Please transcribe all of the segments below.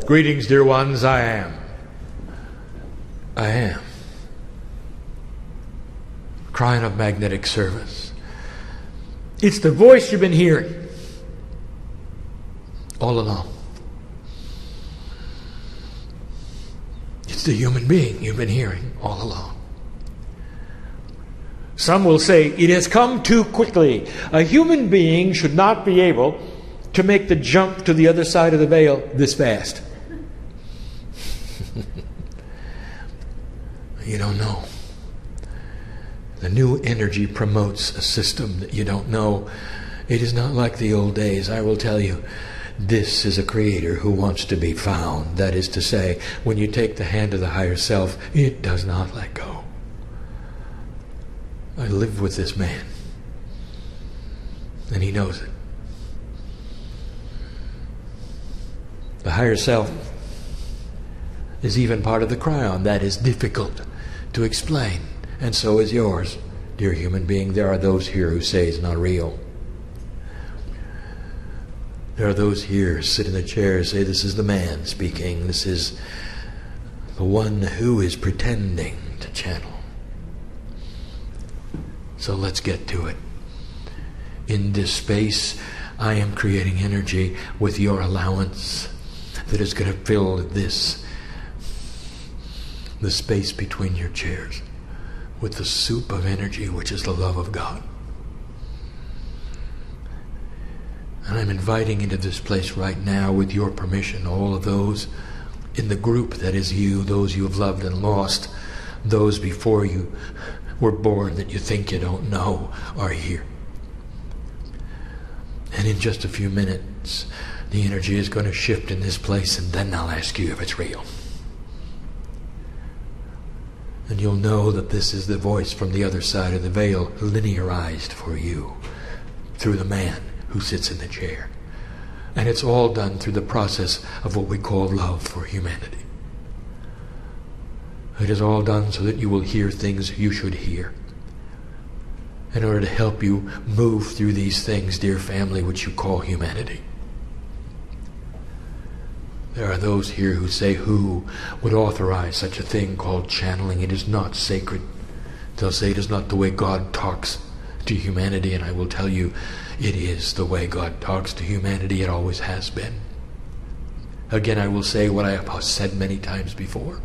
Greetings, dear ones. I am. Kryon of magnetic service. It's the voice you've been hearing all along. It's the human being you've been hearing all along. Some will say it has come too quickly. A human being should not be able to make the jump to the other side of the veil this fast. You don't know. The new energy promotes a system that you don't know. It is not like the old days, I will tell you. This is a creator who wants to be found. That is to say, when you take the hand of the higher self, it does not let go. I live with this man, and he knows it. The higher self is even part of the Kryon. That is difficult to explain, and so is yours, dear human being. There are those here who say it's not real. There are those here who sit in the chair and say this is the man speaking. This is the one who is pretending to channel. So let's get to it. In this space, I am creating energy with your allowance that is going to fill the space between your chairs with the soup of energy, which is the love of God. And I'm inviting into this place right now, with your permission, all of those in the group that is you, those you have loved and lost, those before you were born that you think you don't know are here. And in just a few minutes, the energy is going to shift in this place, and then I'll ask you if it's real. And you'll know that this is the voice from the other side of the veil, linearized for you through the man who sits in the chair. And it's all done through the process of what we call love for humanity. It is all done so that you will hear things you should hear, in order to help you move through these things, dear family, which you call humanity. There are those here who say, who would authorize such a thing called channeling? It is not sacred. They'll say it is not the way God talks to humanity, and I will tell you, it is the way God talks to humanity. It always has been. Again, I will say what I have said many times before.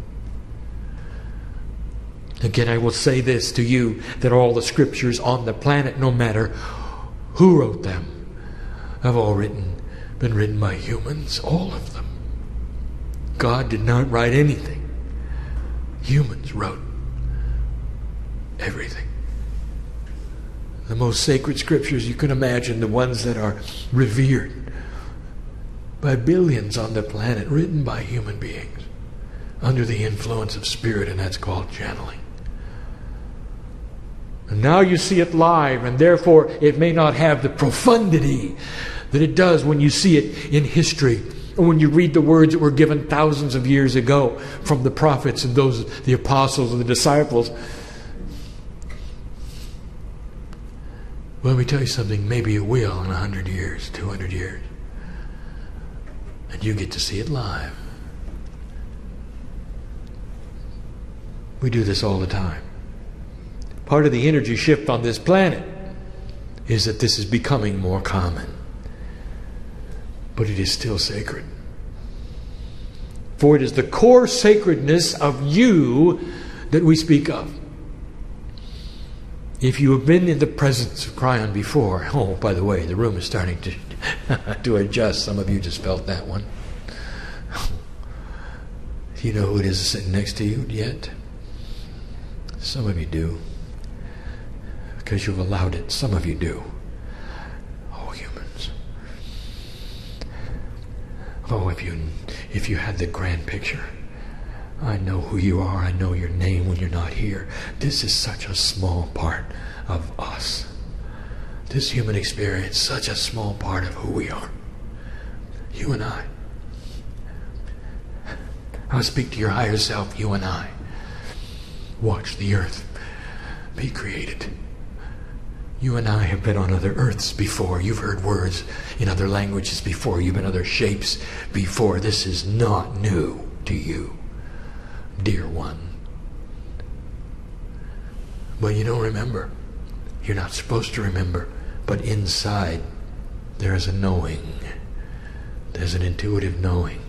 Again, I will say this to you, that all the scriptures on the planet, no matter who wrote them, have all been written by humans, all of them. God did not write anything. Humans wrote everything. The most sacred scriptures you can imagine, the ones that are revered by billions on the planet, written by human beings under the influence of spirit, and that's called channeling. And now you see it live, and therefore it may not have the profundity that it does when you see it in history, or when you read the words that were given thousands of years ago from the prophets and those, the apostles and the disciples. Well, let me tell you something, maybe it will in 100 years, 200 years. And you get to see it live. We do this all the time. Part of the energy shift on this planet is that this is becoming more common. But it is still sacred. For it is the core sacredness of you that we speak of. If you have been in the presence of Kryon before, oh, by the way, the room is starting to adjust. Some of you just felt that one. Do you know who it is sitting next to you yet? Some of you do. Because you've allowed it. Some of you do. Oh, humans. Oh, if you had the grand picture. I know who you are. I know your name when you're not here. This is such a small part of us. This human experience, such a small part of who we are. You and I. I'll speak to your higher self, you and I. Watch the earth be created. You and I have been on other earths before. You've heard words in other languages before. You've been other shapes before. This is not new to you, dear one. But you don't remember. You're not supposed to remember. But inside, there is a knowing. There's an intuitive knowing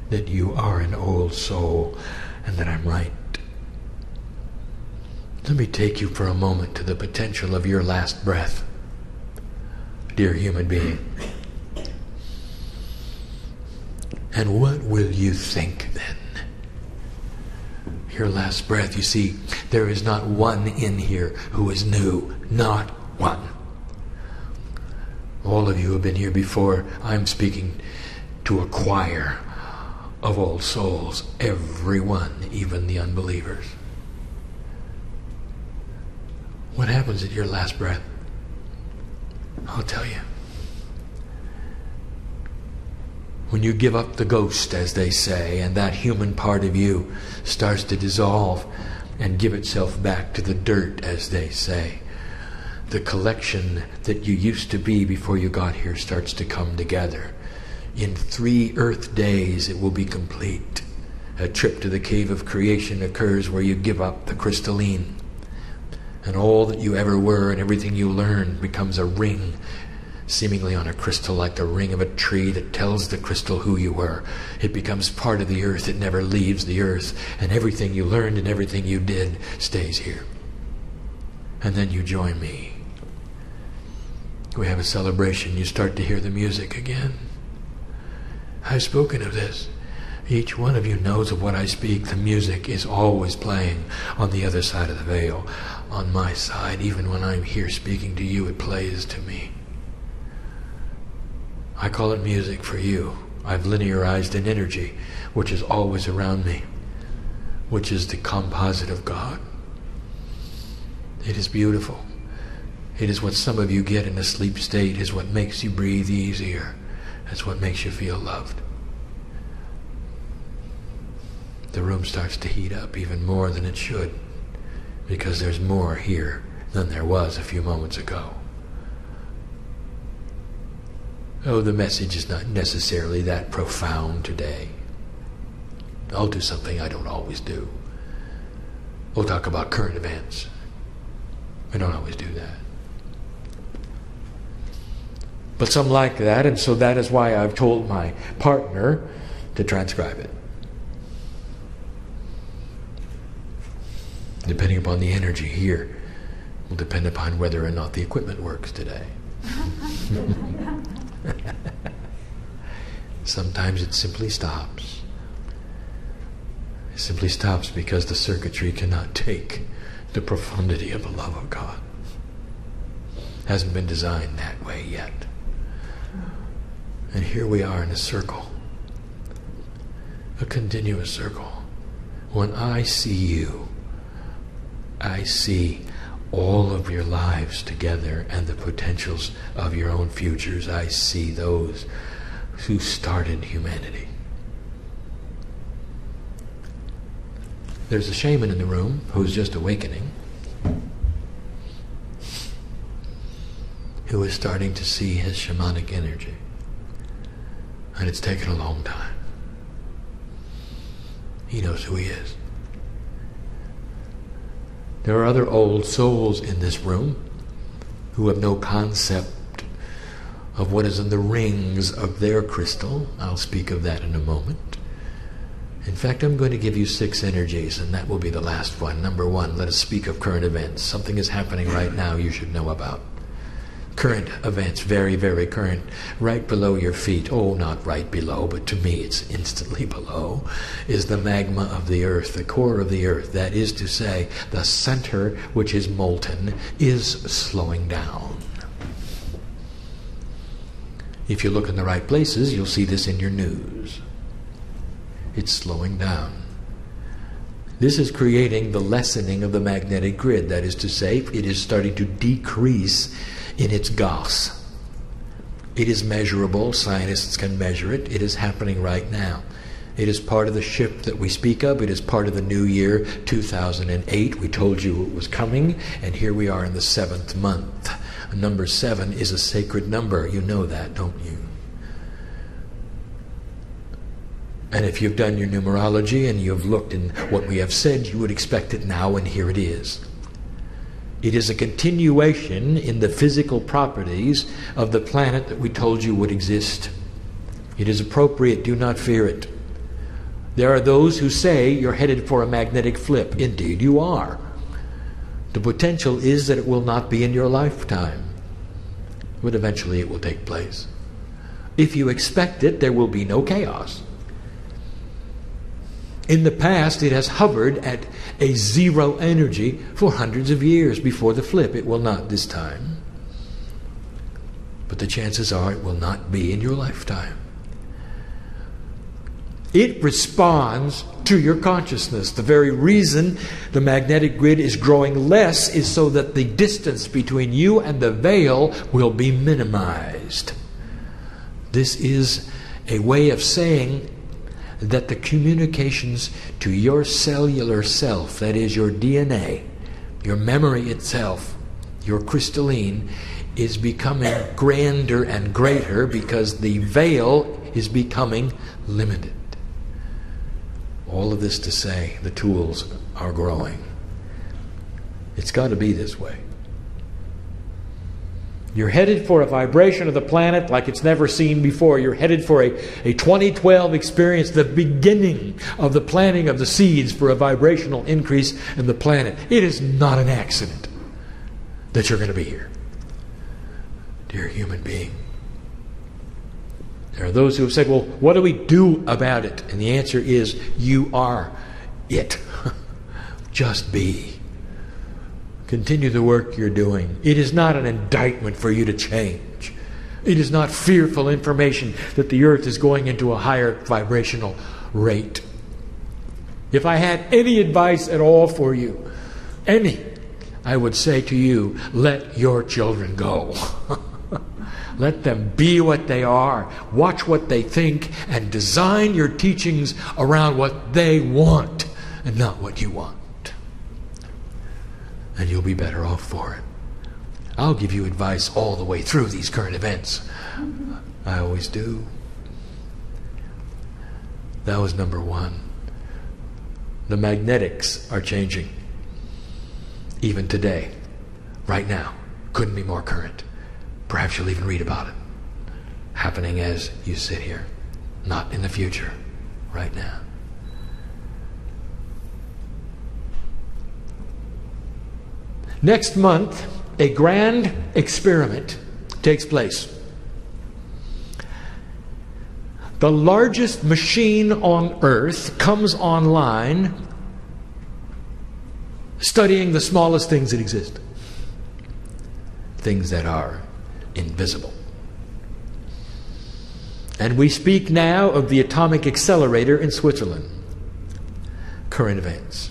that you are an old soul and that I'm right. Let me take you for a moment to the potential of your last breath, dear human being. And what will you think then? Your last breath, you see, there is not one in here who is new. Not one. All of you have been here before. I'm speaking to a choir of old souls. Everyone, even the unbelievers. What happens at your last breath? I'll tell you. When you give up the ghost, as they say, and that human part of you starts to dissolve and give itself back to the dirt, as they say, the collection that you used to be before you got here starts to come together. In 3 earth days it will be complete. A trip to the cave of creation occurs where you give up the crystalline. And all that you ever were and everything you learned becomes a ring, seemingly on a crystal, like the ring of a tree that tells the crystal who you were. It becomes part of the earth. It never leaves the earth. And everything you learned and everything you did stays here. And then you join me. We have a celebration. You start to hear the music again. I've spoken of this. Each one of you knows of what I speak. The music is always playing on the other side of the veil. On my side, even when I'm here speaking to you, it plays to me. I call it music for you. I've linearized an energy which is always around me, which is the composite of God. It is beautiful. It is what some of you get in a sleep state, is what makes you breathe easier. That's what makes you feel loved. The room starts to heat up even more than it should, because there's more here than there was a few moments ago. Oh, the message is not necessarily that profound today. I'll do something I don't always do. We'll talk about current events. I don't always do that. But some like that, and so that is why I've told my partner to transcribe it. Depending upon the energy here, will depend upon whether or not the equipment works today. Sometimes it simply stops. It simply stops because the circuitry cannot take the profundity of the love of God. Hasn't been designed that way yet. And here we are in a circle. A continuous circle. When I see you, I see all of your lives together and the potentials of your own futures. I see those who started humanity. There's a shaman in the room who's just awakening, who is starting to see his shamanic energy. And it's taken a long time. He knows who he is. There are other old souls in this room who have no concept of what is in the rings of their crystal. I'll speak of that in a moment. In fact, I'm going to give you 6 energies, and that will be the last one. Number 1, let us speak of current events. Something is happening right now you should know about. Current events, very, very current, right below your feet. Oh, not right below, but to me it's instantly below, is the magma of the earth, the core of the earth. That is to say, the center, which is molten, is slowing down. If you look in the right places, you'll see this in your news. It's slowing down. This is creating the lessening of the magnetic grid. That is to say, it is starting to decrease in its gas. It is measurable. Scientists can measure it. It is happening right now. It is part of the shift that we speak of. It is part of the new year 2008. We told you it was coming, and here we are in the 7th month Number 7 is a sacred number. You know that, don't you? And if you've done your numerology and you've looked in what we have said, you would expect it now, and here it is. It is a continuation in the physical properties of the planet that we told you would exist. It is appropriate, do not fear it. There are those who say you're headed for a magnetic flip. Indeed you are. The potential is that it will not be in your lifetime, but eventually it will take place. If you expect it, there will be no chaos. In the past, it has hovered at a zero energy for hundreds of years before the flip. It will not this time. But the chances are it will not be in your lifetime. It responds to your consciousness. The very reason the magnetic grid is growing less is so that the distance between you and the veil will be minimized. This is a way of saying that the communications to your cellular self, that is your DNA, your memory itself, your crystalline, is becoming grander and greater because the veil is becoming limited. All of this to say the tools are growing. It's got to be this way. You're headed for a vibration of the planet like it's never seen before. You're headed for a 2012 experience, the beginning of the planting of the seeds for a vibrational increase in the planet. It is not an accident that you're going to be here, dear human being. There are those who have said, well, what do we do about it? And the answer is, you are it. Just be. Continue the work you're doing. It is not an indictment for you to change. It is not fearful information that the earth is going into a higher vibrational rate. If I had any advice at all for you, I would say to you, let your children go. Let them be what they are. Watch what they think and design your teachings around what they want and not what you want. And you'll be better off for it. I'll give you advice all the way through these current events. I always do. That was number 1. The magnetics are changing. Even today, right now, couldn't be more current. Perhaps you'll even read about it. Happening as you sit here. Not in the future. Right now. Next month, a grand experiment takes place. The largest machine on earth comes online studying the smallest things that exist. Things that are invisible. And we speak now of the atomic accelerator in Switzerland. Current events.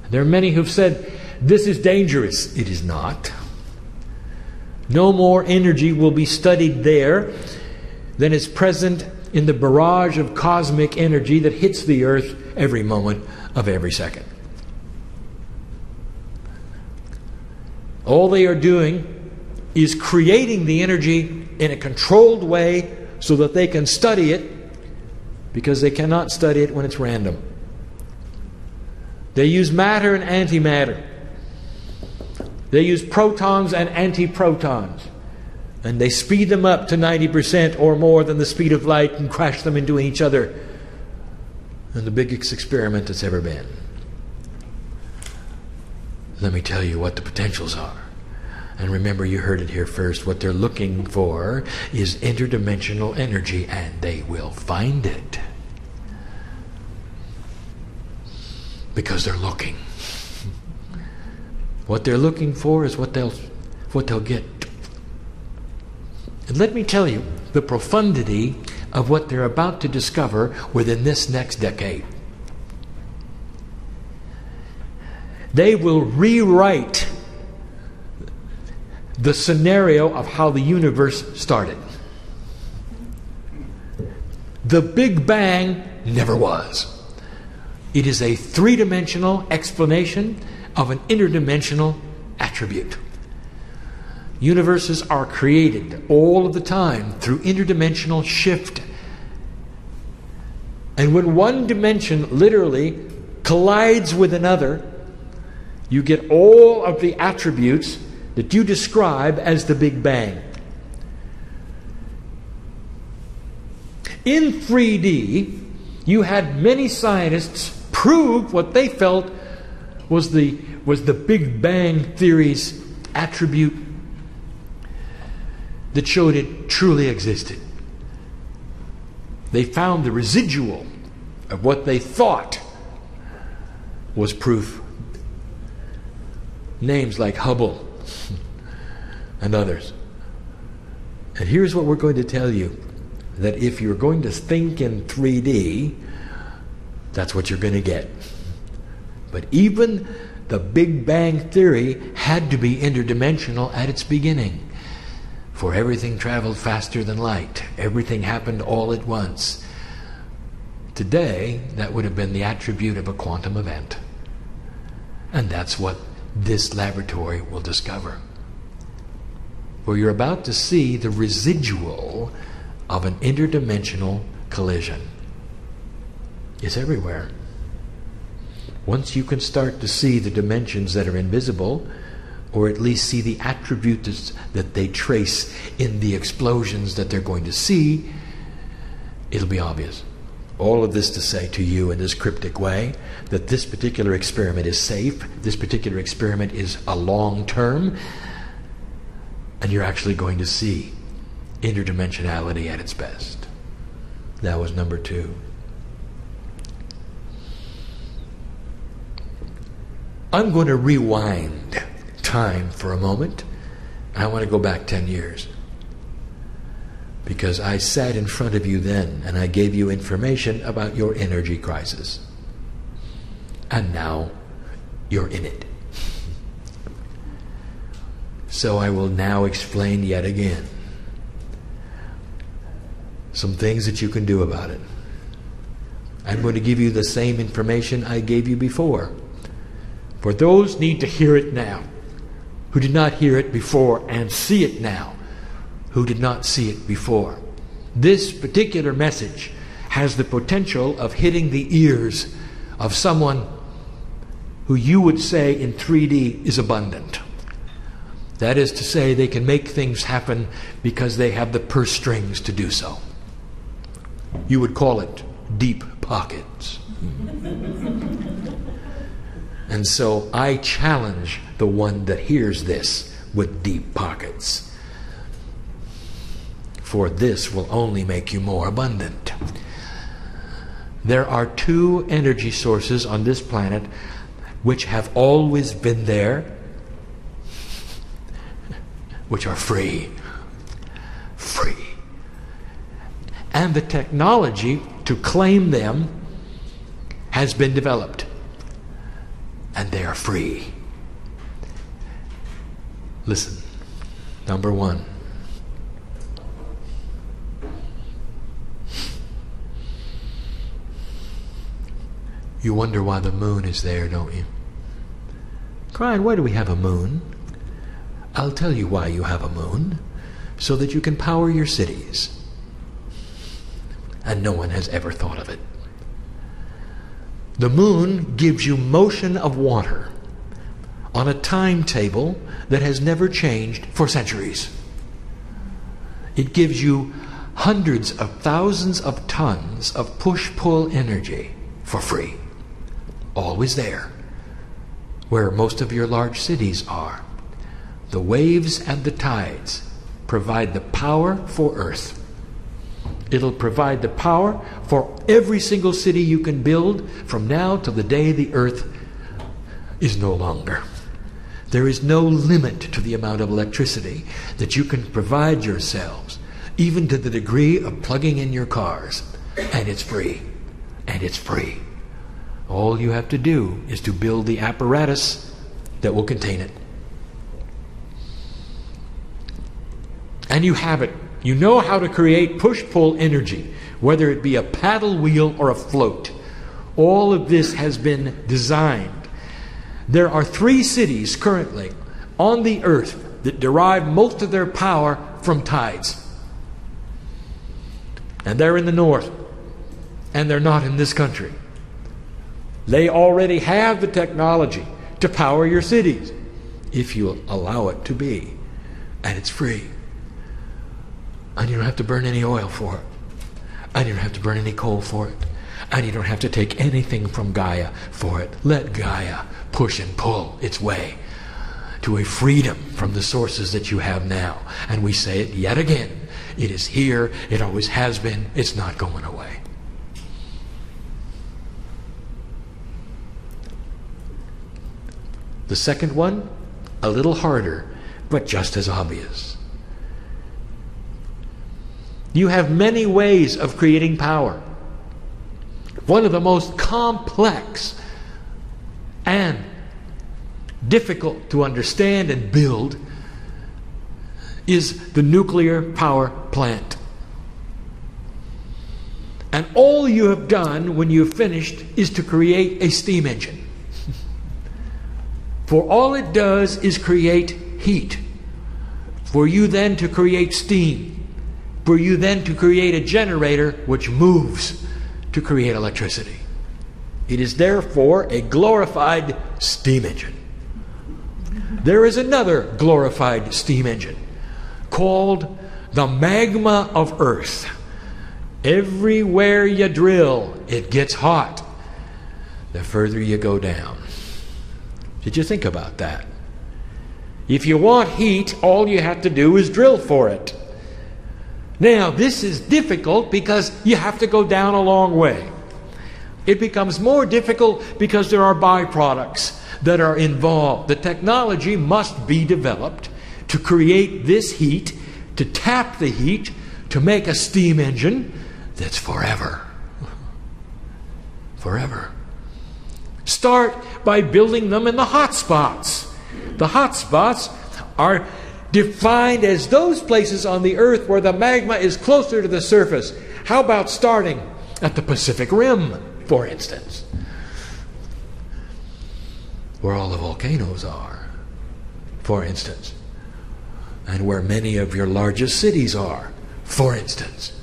There are many who've said, this is dangerous. It is not. No more energy will be studied there than is present in the barrage of cosmic energy that hits the earth every moment of every second. All they are doing is creating the energy in a controlled way so that they can study it, because they cannot study it when it's random. They use matter and antimatter. They use protons and antiprotons. And they speed them up to 90% or more than the speed of light and crash them into each other. And the biggest experiment that's ever been. Let me tell you what the potentials are. And remember, you heard it here first. What they're looking for is interdimensional energy, and they will find it. Because they're looking. What they're looking for is what they'll get. And let me tell you the profundity of what they're about to discover within this next decade. They will rewrite the scenario of how the universe started. The Big Bang never was. It is a three-dimensional explanation of an interdimensional attribute. Universes are created all of the time through interdimensional shift. And when one dimension literally collides with another, you get all of the attributes that you describe as the Big Bang. In 3D, you had many scientists prove what they felt was the Big Bang theory's attribute that showed it truly existed. They found the residual of what they thought was proof. Names like Hubble and others. And here's what we're going to tell you, that if you're going to think in 3D, that's what you're going to get. But even the Big Bang theory had to be interdimensional at its beginning. For everything traveled faster than light. Everything happened all at once. Today, that would have been the attribute of a quantum event. And that's what this laboratory will discover. For you're about to see the residual of an interdimensional collision. It's everywhere. Once you can start to see the dimensions that are invisible, or at least see the attributes that they trace in the explosions that they're going to see, it'll be obvious. All of this to say to you in this cryptic way that this particular experiment is safe, this particular experiment is a long term, and you're actually going to see interdimensionality at its best. That was number 2. I'm going to rewind time for a moment. I want to go back 10 years. Because I sat in front of you then and I gave you information about your energy crisis. And now you're in it. So I will now explain yet again some things that you can do about it. I'm going to give you the same information I gave you before. For those need to hear it now, who did not hear it before, and see it now, who did not see it before. This particular message has the potential of hitting the ears of someone who you would say in 3D is abundant. That is to say, they can make things happen because they have the purse strings to do so. You would call it deep pockets. And so I challenge the one that hears this with deep pockets. For this will only make you more abundant. There are 2 energy sources on this planet which have always been there, which are free. Free. And the technology to claim them has been developed. And they are free. Listen. Number 1. You wonder why the moon is there, don't you? Kryon, why do we have a moon? I'll tell you why you have a moon. So that you can power your cities. And no one has ever thought of it. The moon gives you motion of water on a timetable that has never changed for centuries. It gives you hundreds of thousands of tons of push-pull energy for free. Always there, where most of your large cities are. The waves and the tides provide the power for Earth. It'll provide the power for every single city you can build from now till the day the Earth is no longer. There is no limit to the amount of electricity that you can provide yourselves, even to the degree of plugging in your cars. And it's free. And it's free. All you have to do is to build the apparatus that will contain it. And you have it. You know how to create push-pull energy, whether it be a paddle wheel or a float. All of this has been designed. There are 3 cities currently on the earth that derive most of their power from tides. And they're in the north, and they're not in this country. They already have the technology to power your cities, if you allow it to be. And it's free. And you don't have to burn any oil for it. And you don't have to burn any coal for it. And you don't have to take anything from Gaia for it. Let Gaia push and pull its way to a freedom from the sources that you have now. And we say it yet again. It is here. It always has been. It's not going away. The second one, a little harder, but just as obvious. You have many ways of creating power. One of the most complex and difficult to understand and build is the nuclear power plant. And all you have done when you've finished is to create a steam engine. For all it does is create heat. For you then to create steam. For you then to create a generator which moves to create electricity. It is therefore a glorified steam engine. There is another glorified steam engine called the magma of Earth. Everywhere you drill, it gets hot the further you go down. Did you think about that? If you want heat, all you have to do is drill for it. Now, this is difficult because you have to go down a long way. It becomes more difficult because there are byproducts that are involved. The technology must be developed to create this heat, to tap the heat, to make a steam engine that's forever. Forever. Start by building them in the hot spots. The hot spots are defined as those places on the earth where the magma is closer to the surface. How about starting at the Pacific Rim, for instance, where all the volcanoes are, for instance, and where many of your largest cities are, for instance.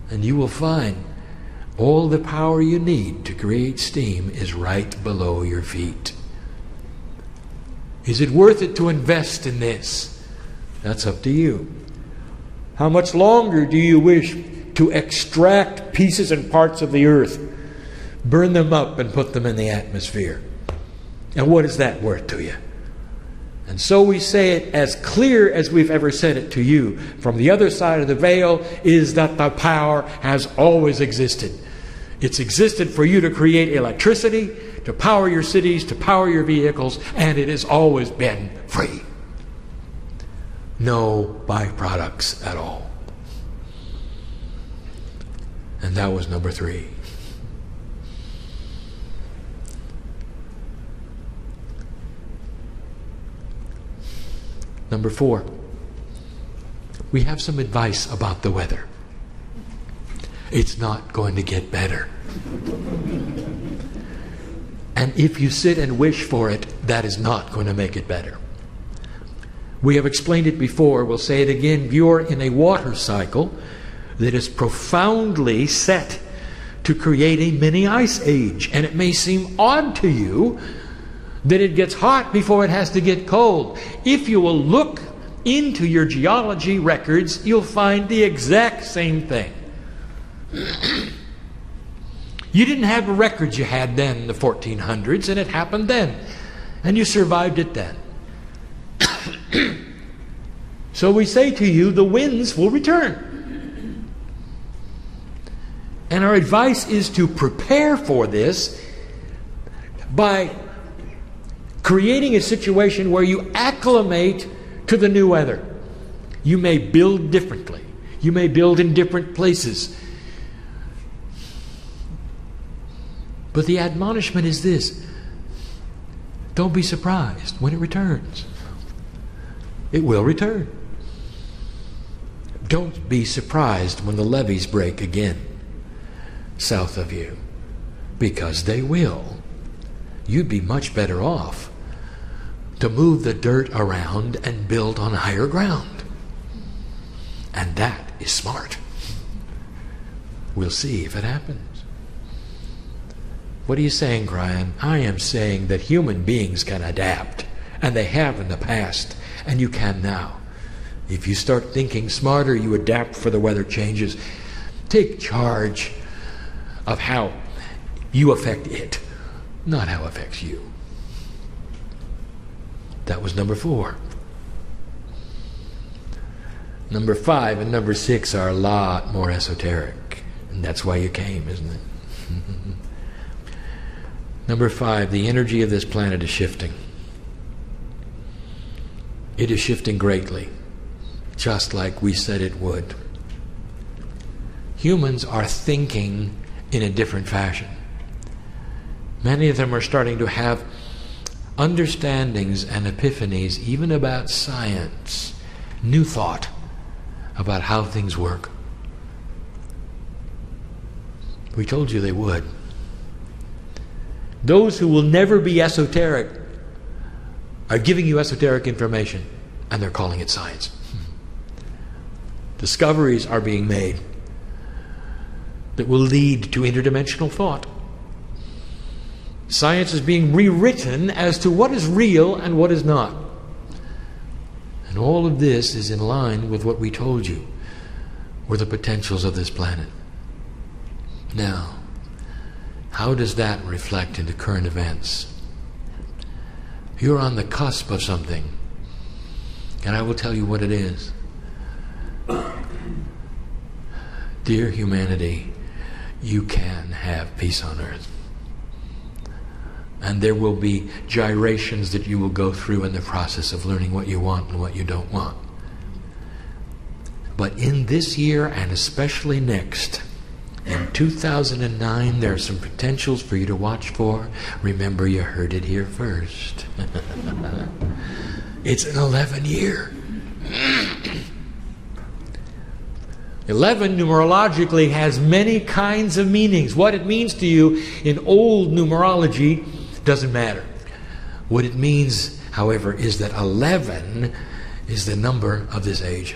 And you will find all the power you need to create steam is right below your feet. Is it worth it to invest in this? That's up to you. How much longer do you wish to extract pieces and parts of the earth, burn them up and put them in the atmosphere? And what is that worth to you? And so we say it as clear as we've ever said it to you. From the other side of the veil is that the power has always existed. It's existed for you to create electricity, to power your cities, to power your vehicles, and it has always been free. No byproducts at all. And that was number 3. Number 4, we have some advice about the weather. It's not going to get better. And if you sit and wish for it, that is not going to make it better. We have explained it before. We'll say it again. You're in a water cycle that is profoundly set to create a mini ice age. And it may seem odd to you that it gets hot before it has to get cold. If you will look into your geology records, you'll find the exact same thing. You didn't have the records you had then in the 1400s, and it happened then. And you survived it then. So we say to you, the winds will return. And our advice is to prepare for this by creating a situation where you acclimate to the new weather. You may build differently. You may build in different places. But the admonishment is this: don't be surprised when it returns. It will return. Don't be surprised when the levees break again south of you, because they will. You'd be much better off to move the dirt around and build on higher ground. And that is smart. We'll see if it happens. What are you saying, Kryon? I am saying that human beings can adapt, and they have in the past, and you can now. If you start thinking smarter, you adapt for the weather changes. Take charge of how you affect it, not how it affects you. That was number 4. Number 5 and number 6 are a lot more esoteric. And that's why you came, isn't it? Number 5, the energy of this planet is shifting. It is shifting greatly, just like we said it would. Humans are thinking in a different fashion. Many of them are starting to have understandings and epiphanies, even about science, new thought about how things work. We told you they would. Those who will never be esoteric are giving you esoteric information, and they're calling it science. Discoveries are being made that will lead to interdimensional thought. Science is being rewritten as to what is real and what is not. And all of this is in line with what we told you were the potentials of this planet. Now, how does that reflect into current events? You're on the cusp of something, and I will tell you what it is. Dear humanity, you can have peace on earth. And there will be gyrations that you will go through in the process of learning what you want and what you don't want. But in this year, and especially next, in 2009, there are some potentials for you to watch for. Remember, you heard it here first. It's an 11 year. 11 numerologically has many kinds of meanings. What it means to you in old numerology doesn't matter. What it means, however, is that 11 is the number of this age.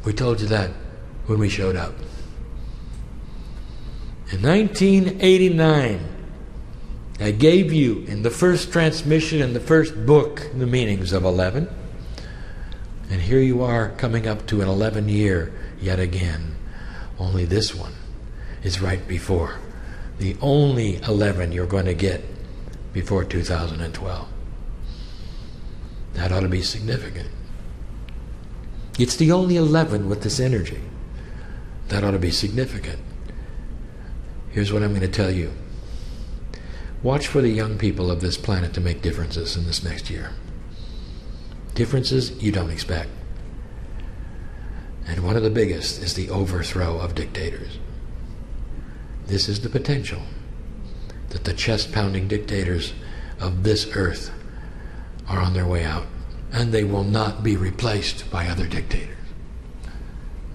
We told you that when we showed up. In 1989, I gave you in the first transmission, in the first book, the meanings of 11. And here you are coming up to an 11 year yet again. Only this one is right before. The only 11 you're going to get before 2012. That ought to be significant. It's the only 11 with this energy. That ought to be significant. Here's what I'm going to tell you. Watch for the young people of this planet to make differences in this next year. Differences you don't expect. And one of the biggest is the overthrow of dictators. This is the potential that the chest-pounding dictators of this earth are on their way out, and they will not be replaced by other dictators.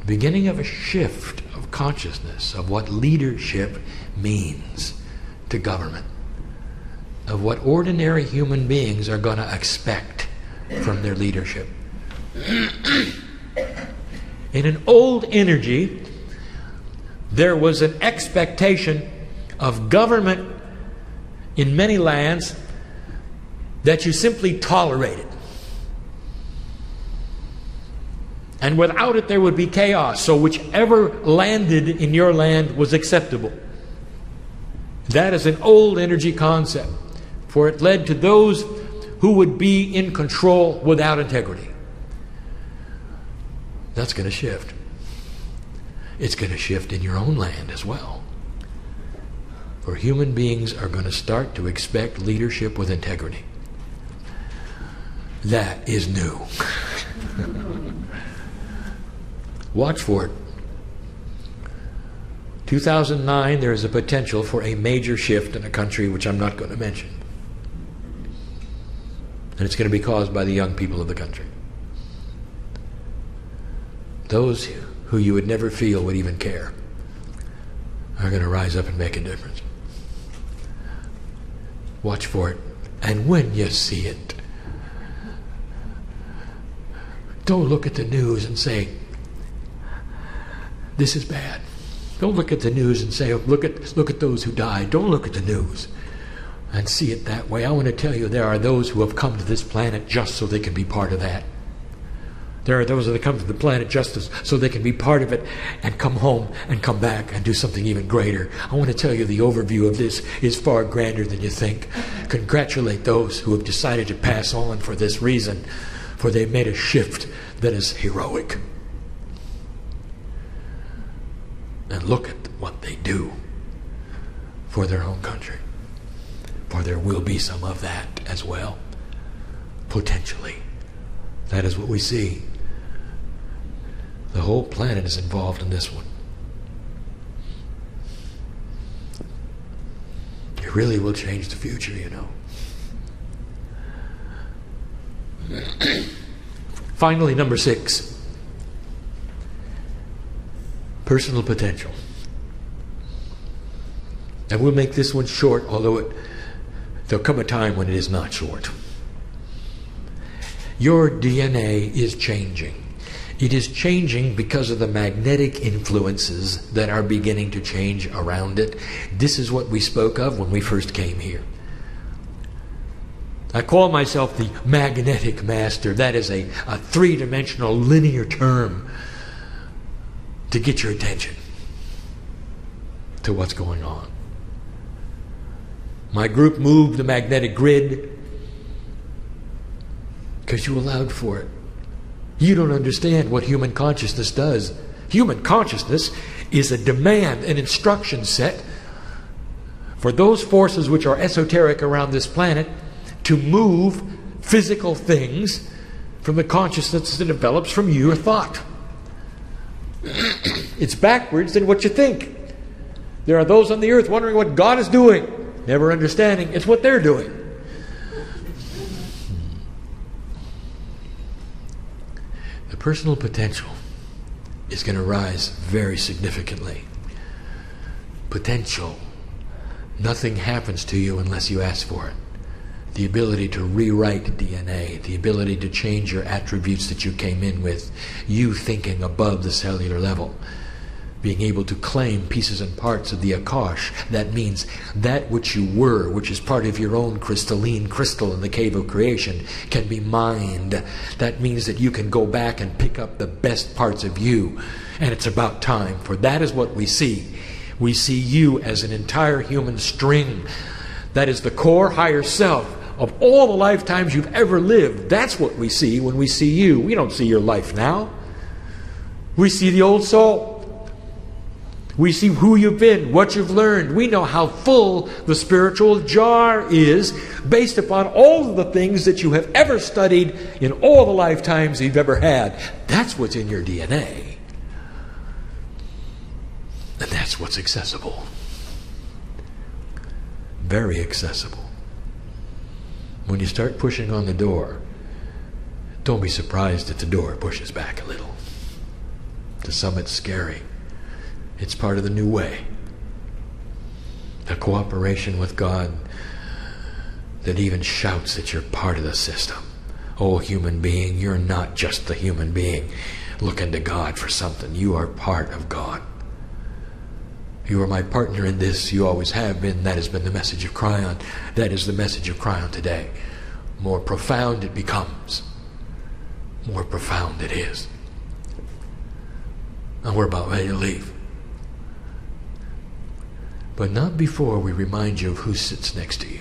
The beginning of a shift of consciousness of what leadership means to government, of what ordinary human beings are going to expect from their leadership. In an old energy, there was an expectation of government in many lands that you simply tolerated. And without it, there would be chaos. So whichever landed in your land was acceptable. That is an old energy concept, for it led to those who would be in control without integrity. That's going to shift. It's going to shift in your own land as well. For human beings are going to start to expect leadership with integrity. That is new. Watch for it. 2009, there is a potential for a major shift in a country which I'm not going to mention. And it's going to be caused by the young people of the country. Those who you would never feel would even care are going to rise up and make a difference. Watch for it And when you see it, don't look at the news and say, this is bad. Don't look at the news and say, look at those who died. Don't look at the news and see it that way. I want to tell you, there are those who have come to this planet just so they can be part of that. There are those that come to the planet just so they can be part of it and come home and come back and do something even greater. I want to tell you, the overview of this is far grander than you think. Congratulate those who have decided to pass on for this reason, for they've made a shift that is heroic. And look at what they do for their own country. For there will be some of that as well, potentially. That is what we see. The whole planet is involved in this one. It really will change the future, you know. Finally, number 6. Personal potential. And we'll make this one short, although there'll come a time when it is not short. Your DNA is changing. It is changing because of the magnetic influences that are beginning to change around it. This is what we spoke of when we first came here. I call myself the magnetic master. That is a three-dimensional linear term to get your attention to what's going on. My group moved the magnetic grid because you allowed for it. You don't understand what human consciousness does. Human consciousness is a demand, an instruction set for those forces which are esoteric around this planet to move physical things from the consciousness that develops from your thought. It's backwards than what you think. There are those on the earth wondering what God is doing, never understanding it's what they're doing. The personal potential is going to rise very significantly. Potential. Nothing happens to you unless you ask for it. The ability to rewrite DNA, the ability to change your attributes that you came in with, you thinking above the cellular level, being able to claim pieces and parts of the Akash. That means that which you were, which is part of your own crystalline crystal in the cave of creation, can be mined. That means that you can go back and pick up the best parts of you. And it's about time, for that is what we see. We see you as an entire human string. That is the core higher self of all the lifetimes you've ever lived. That's what we see when we see you. We don't see your life now. We see the old soul. We see who you've been, what you've learned. We know how full the spiritual jar is based upon all of the things that you have ever studied in all the lifetimes you've ever had. That's what's in your DNA. And that's what's accessible. Very accessible. When you start pushing on the door, don't be surprised if the door pushes back a little. To some it's scary. It's part of the new way. The cooperation with God that even shouts that you're part of the system. Oh, human being, you're not just the human being looking to God for something. You are part of God. You are my partner in this. You always have been. That has been the message of Kryon. That is the message of Kryon today. More profound it becomes, more profound it is. And we're about ready to leave. But not before we remind you of who sits next to you.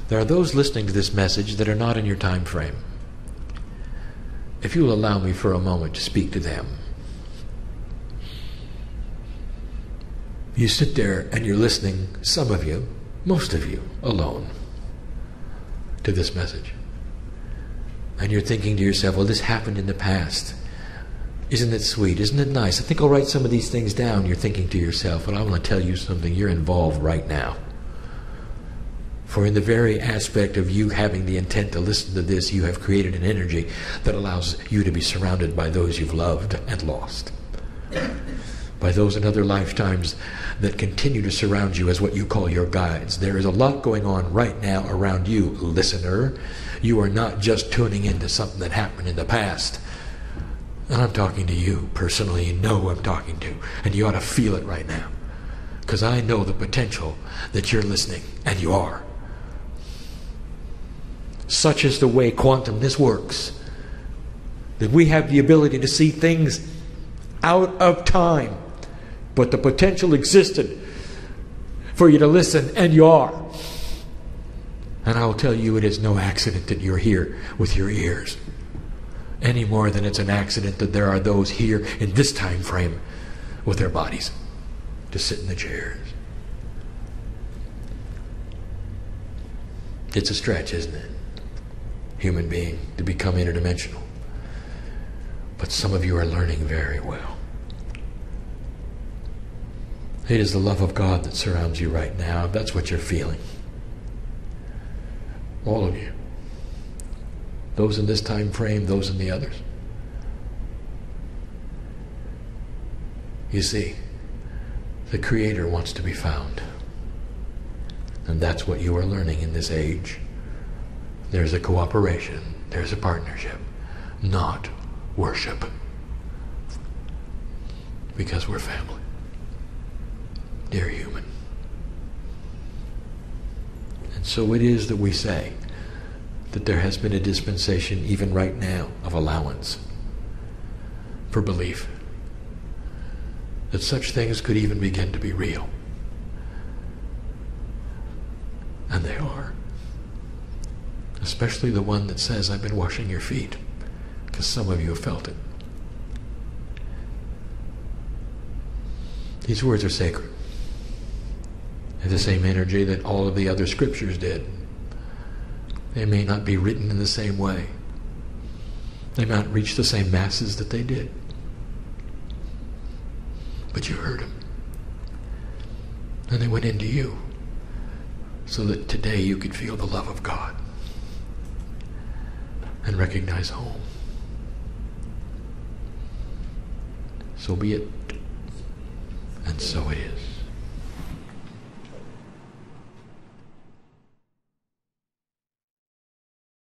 There are those listening to this message that are not in your time frame. If you will allow me for a moment to speak to them. You sit there and you're listening, some of you, most of you, alone, to this message. And you're thinking to yourself, well, this happened in the past. Isn't it sweet? Isn't it nice? I think I'll write some of these things down. You're thinking to yourself, well, I want to tell you something. You're involved right now. For in the very aspect of you having the intent to listen to this, you have created an energy that allows you to be surrounded by those you've loved and lost. by those in other lifetimes that continue to surround you as what you call your guides. There is a lot going on right now around you, listener. You are not just tuning into something that happened in the past. And I'm talking to you personally. You know who I'm talking to. And you ought to feel it right now. Because I know the potential that you're listening. And you are. Such is the way quantumness works. That we have the ability to see things out of time. But the potential existed for you to listen, and you are. And I will tell you, it is no accident that you're here with your ears. Any more than it's an accident that there are those here in this time frame with their bodies to sit in the chairs. It's a stretch, isn't it? Human being to become interdimensional. But some of you are learning very well. It is the love of God that surrounds you right now. That's what you're feeling. All of you. Those in this time frame, those in the others. You see, the Creator wants to be found. And that's what you are learning in this age. There's a cooperation. There's a partnership. Not worship. Because we're family. Dear human. And so it is that we say that there has been a dispensation even right now of allowance for belief that such things could even begin to be real. And they are. Especially the one that says, I've been washing your feet, because some of you have felt it. These words are sacred. They have the same energy that all of the other scriptures did. They may not be written in the same way. They may not reach the same masses that they did. But you heard them. And they went into you. So that today you could feel the love of God. And recognize home. So be it. And so it is.